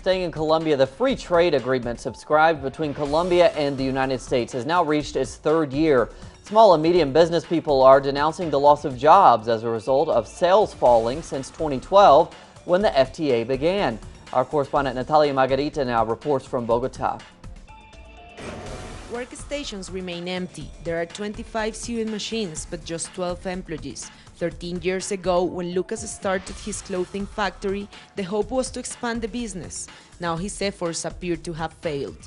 Staying in Colombia, the free trade agreement subscribed between Colombia and the United States has now reached its third year. Small and medium business people are denouncing the loss of jobs as a result of sales falling since 2012 when the FTA began. Our correspondent Natalia Margarita now reports from Bogota. Workstations remain empty. There are 25 sewing machines, but just 12 employees. 13 years ago, when Lucas started his clothing factory, the hope was to expand the business. Now his efforts appear to have failed.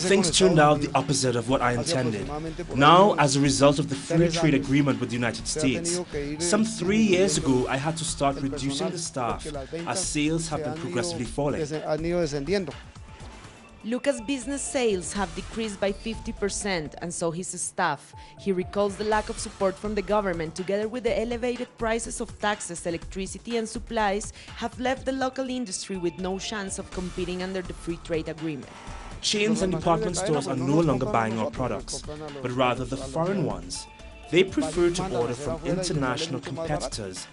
Things turned out the opposite of what I intended. Now, as a result of the free trade agreement with the United States, some 3 years ago I had to start reducing the staff as sales have been progressively falling. Lucas' business sales have decreased by 50%, and so his staff. He recalls the lack of support from the government, together with the elevated prices of taxes, electricity and supplies, have left the local industry with no chance of competing under the free trade agreement. Chains and department stores are no longer buying our products, but rather the foreign ones. They prefer to order from international competitors,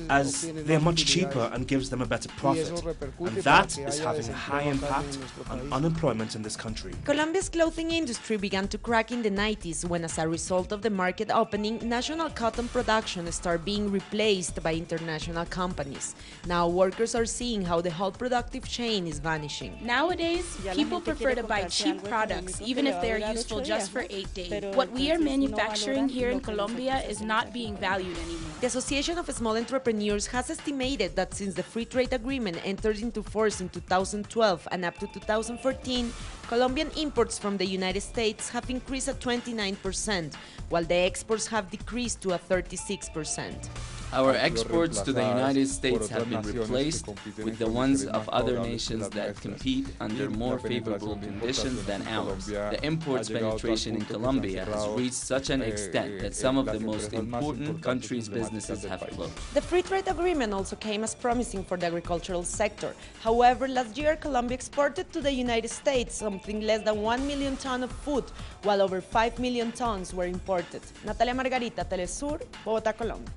as they're much cheaper and gives them a better profit, and that is having a high impact on unemployment in this country. Colombia's clothing industry began to crack in the 90s when, as a result of the market opening, national cotton production started being replaced by international companies. Now workers are seeing how the whole productive chain is vanishing. Nowadays, people prefer to buy cheap products, even if they are useful just for 8 days. What we are manufacturing here in Colombia is not being valued anymore. The Association of Small Entrepreneurs has estimated that since the free trade agreement entered into force in 2012 and up to 2014, Colombian imports from the United States have increased at 29%, while the exports have decreased to 36%. Our exports to the United States have been replaced with the ones of other nations that compete under more favorable conditions than ours. The imports penetration in Colombia has reached such an extent that some of the most important countries' businesses have closed. The free trade agreement also came as promising for the agricultural sector. However, last year Colombia exported to the United States something less than 1 million tons of food, while over 5 million tons were imported. Natalia Margarita, teleSUR, Bogota, Colombia.